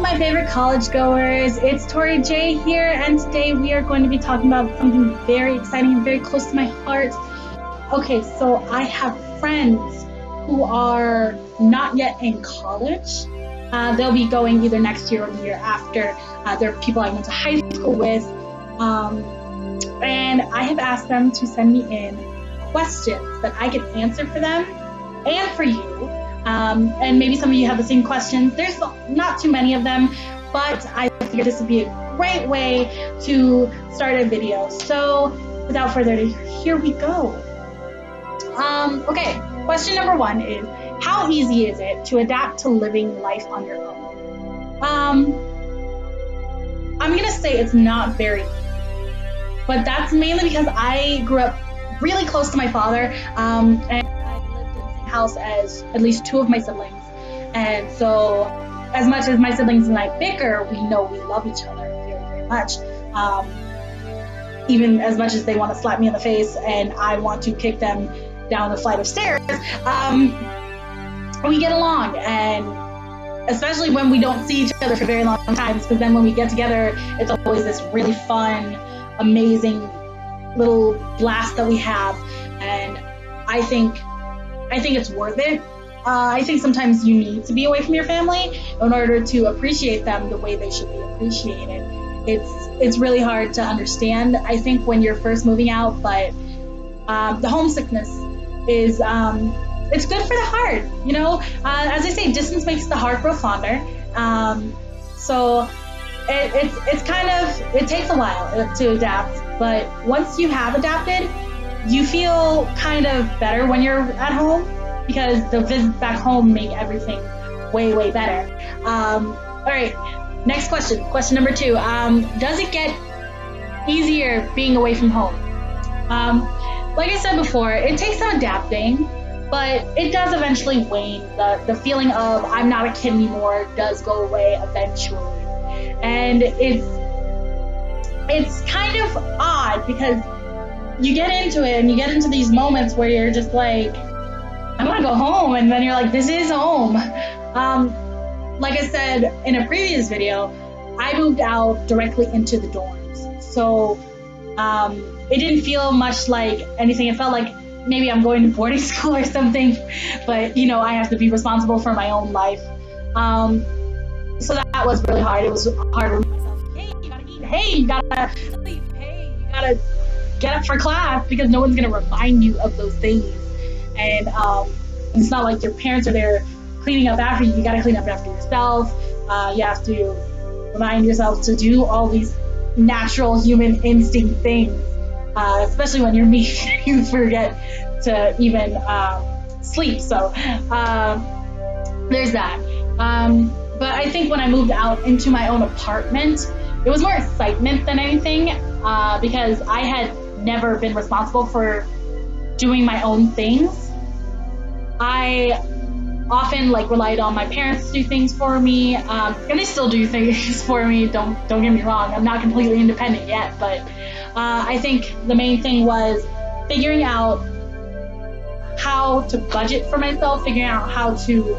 my favorite college goers. It's Tori J here, and today we are going to be talking about something very exciting and very close to my heart. Okay, so I have friends who are not yet in college. They'll be going either next year or the year after. They're people I went to high school with. And I have asked them to send me in questions that I can answer for them and for you. And maybe some of you have the same questions. There's not too many of them, but I figured this would be a great way to start a video. So without further ado, here we go. Okay, question number one is, how easy is it to adapt to living life on your own? I'm gonna say it's not very easy, but that's mainly because I grew up really close to my father, and house as at least two of my siblings, and so as much as my siblings and I bicker, we know we love each other very, very much. Even as much as they want to slap me in the face and I want to kick them down the flight of stairs, we get along, and especially when we don't see each other for very long times, because then when we get together, it's always this really fun, amazing little blast that we have, and I think it's worth it. I think sometimes you need to be away from your family in order to appreciate them the way they should be appreciated. It's really hard to understand, I think, when you're first moving out, but the homesickness is it's good for the heart, you know. As I say, distance makes the heart grow fonder. So it's kind of, it takes a while to adapt, but once you have adapted, you feel kind of better when you're at home, because the visits back home make everything way, way better. All right, next question. Question number two. Does it get easier being away from home? Like I said before, it takes some adapting, but it does eventually wane. The feeling of I'm not a kid anymore does go away eventually. And it's kind of odd, because you get into it and you get into these moments where you're just like, I want to go home, and then you're like, this is home. Like I said in a previous video, I moved out directly into the dorms, so it didn't feel much like anything. It felt like maybe I'm going to boarding school or something, but you know, I have to be responsible for my own life. So that was really hard. It was hard for myself. Hey, you gotta eat. Hey, you gotta sleep. Hey, you gotta get up for class, because no one's going to remind you of those things. And it's not like your parents are there cleaning up after you. You got to clean up after yourself. You have to remind yourself to do all these natural human instinct things, especially when you're me. You forget to even sleep. So there's that. But I think when I moved out into my own apartment, it was more excitement than anything, because I had never been responsible for doing my own things. I often relied on my parents to do things for me, and they still do things for me. Don't get me wrong, I'm not completely independent yet, but I think the main thing was figuring out how to budget for myself, figuring out how to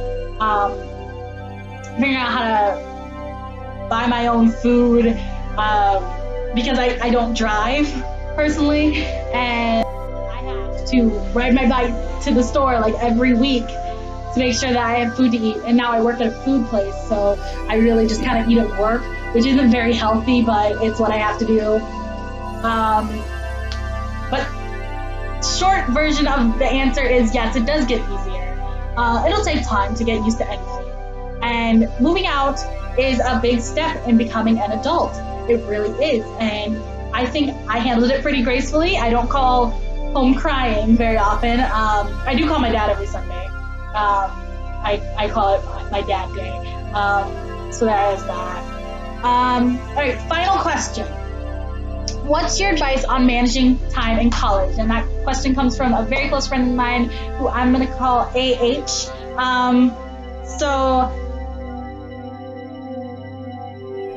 buy my own food, because I don't drive personally, and I have to ride my bike to the store every week to make sure that I have food to eat. And now I work at a food place, so I really just kind of eat at work, which isn't very healthy, but it's what I have to do. But short version of the answer is yes, it does get easier. It'll take time to get used to anything, and moving out is a big step in becoming an adult. It really is, and I think I handled it pretty gracefully. I don't call home crying very often. I do call my dad every Sunday. I call it my dad day. So there is that. All right, final question. What's your advice on managing time in college? And that question comes from a very close friend of mine who I'm going to call AH. So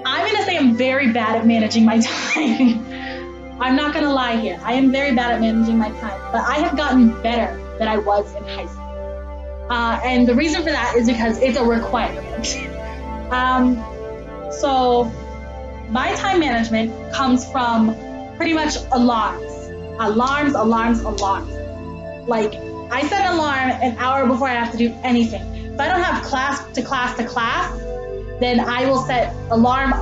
I'm going to say I'm very bad at managing my time. I'm not going to lie here. I am very bad at managing my time, but I have gotten better than I was in high school. And the reason for that is because it's a requirement. So my time management comes from pretty much alarms. Alarms. Like, I set an alarm an hour before I have to do anything. If I don't have class to class, then I will set alarm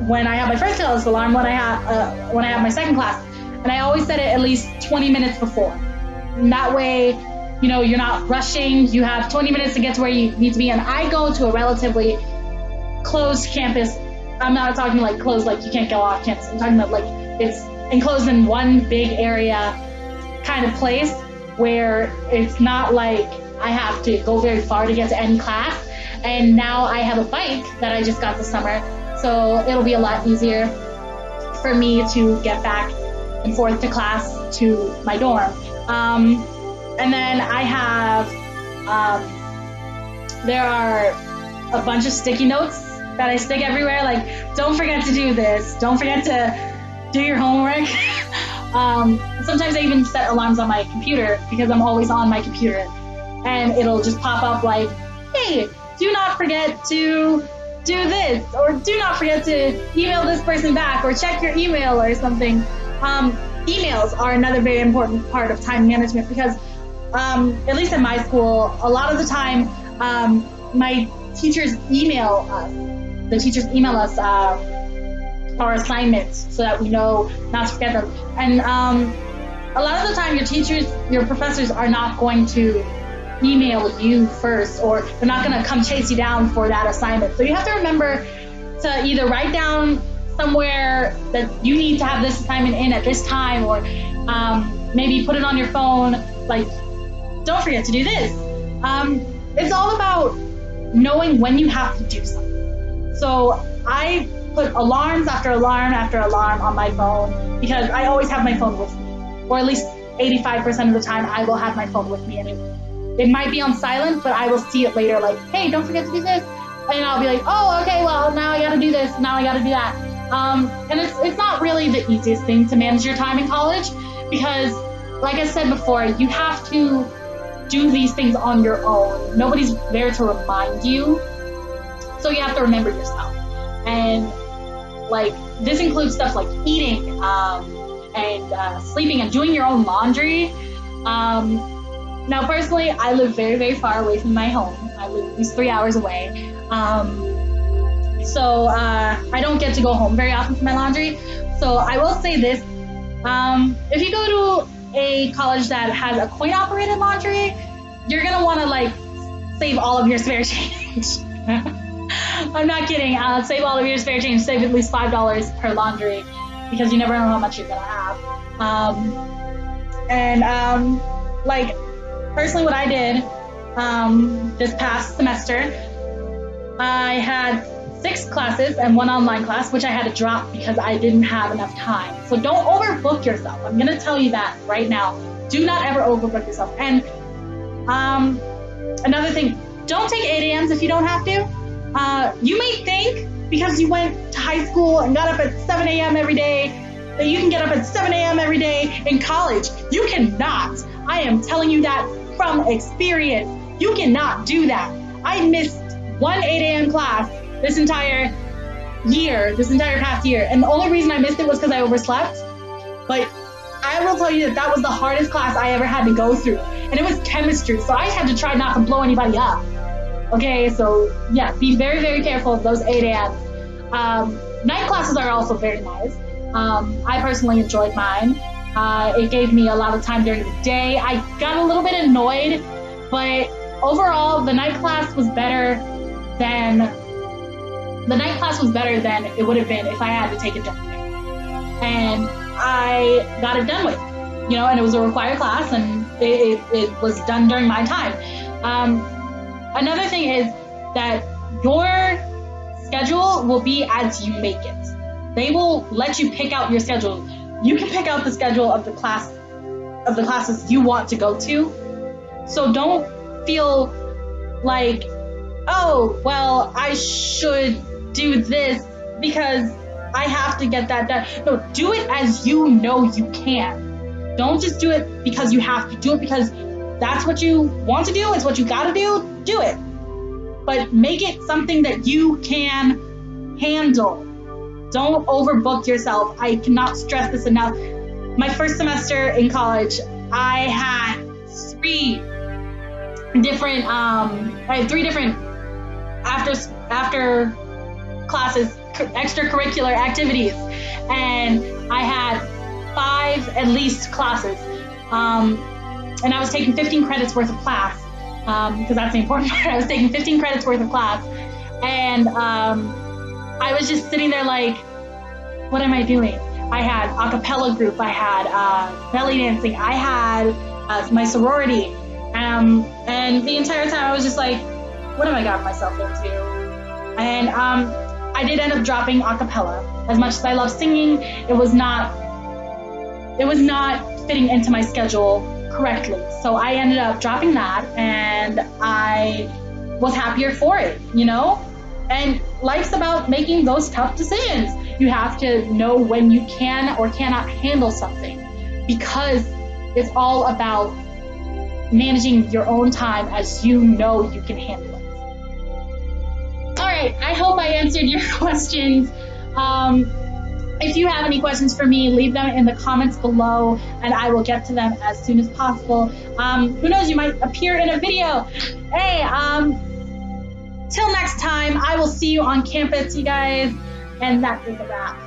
when I have my first class alarm, when I have my second class, and I always set it at least 20 minutes before. And that way, you're not rushing. You have 20 minutes to get to where you need to be. And I go to a relatively closed campus. I'm not talking like closed, like you can't go off campus. I'm talking about like it's enclosed in one big area kind of place where it's not like I have to go very far to get to any class. And now I have a bike that I just got this summer, so it'll be a lot easier for me to get back and forth to class to my dorm. And then I have, there are a bunch of sticky notes that I stick everywhere, like, don't forget to do this, don't forget to do your homework. Sometimes I even set alarms on my computer because I'm always on my computer, and it'll just pop up like, hey, do not forget to do this, or do not forget to email this person back, or check your email or something. Emails are another very important part of time management because, at least in my school, a lot of the time, my teachers email us. The teachers email us our assignments so that we know not to forget them. And a lot of the time, your professors are not going to email you first, or they're not going to come chase you down for that assignment. So you have to remember to either write down somewhere that you need to have this assignment in at this time, or maybe put it on your phone, like, don't forget to do this. It's all about knowing when you have to do something. So I put alarms after alarm after alarm on my phone because I always have my phone with me, or at least 85% of the time I will have my phone with me, and it might be on silent, but I will see it later, like, hey, don't forget to do this. And I'll be like, oh, okay, well, now I gotta do this, now I gotta do that. And it's not really the easiest thing to manage your time in college because, like I said before, you have to do these things on your own. Nobody's there to remind you, so you have to remember yourself. And, like, this includes stuff like eating and sleeping and doing your own laundry. Now, personally, I live very, very far away from my home. I live at least 3 hours away. So I don't get to go home very often for my laundry. So I will say this. If you go to a college that has a coin-operated laundry, you're going to want to, like, save all of your spare change. I'm not kidding. Save all of your spare change. Save at least $5 per laundry because you never know how much you're going to have. Like, personally, what I did this past semester, I had 6 classes and 1 online class, which I had to drop because I didn't have enough time. So don't overbook yourself. I'm going to tell you that right now. Do not ever overbook yourself. And another thing, don't take 8 a.m.s if you don't have to. You may think because you went to high school and got up at 7 a.m. every day that you can get up at 7 a.m. every day in college. You cannot. I am telling you that from experience. You cannot do that. I missed 1 8 a.m. class this entire past year. And the only reason I missed it was because I overslept. But I will tell you that was the hardest class I ever had to go through. And it was chemistry. So I had to try not to blow anybody up. Okay, so yeah, be very, very careful of those 8 a.m. Night classes are also very nice. I personally enjoyed mine. It gave me a lot of time during the day. I got a little bit annoyed, but overall, the night class was better than it would have been if I had to take it during the day. And I got it done with, and it was a required class, and it was done during my time. Another thing is that your schedule will be as you make it. They will let you pick out your schedule. You can pick out the schedule of the classes you want to go to. So don't feel like, oh, well, I should do this because I have to get that done. No, do it as you know you can. Don't just do it because you have to. Do it because that's what you want to do. It's what you got to do. Do it. But make it something that you can handle. Don't overbook yourself. I cannot stress this enough. My first semester in college, I had three different after classes, extracurricular activities, and I had 5 at least classes, and I was taking 15 credits worth of class, because that's the important part. I was taking 15 credits worth of class, and I was just sitting there like, what am I doing? I had a cappella group, I had belly dancing, I had my sorority, and the entire time I was just like, what have I gotten myself into? And I did end up dropping a cappella. As much as I love singing, it was not fitting into my schedule correctly. So I ended up dropping that, and I was happier for it, you know? And life's about making those tough decisions. You have to know when you can or cannot handle something, because it's all about managing your own time as you know you can handle it. All right, I hope I answered your questions. If you have any questions for me, leave them in the comments below, and I will get to them as soon as possible. Who knows, you might appear in a video. Hey, till next time, I will see you on campus, you guys, and that is a wrap.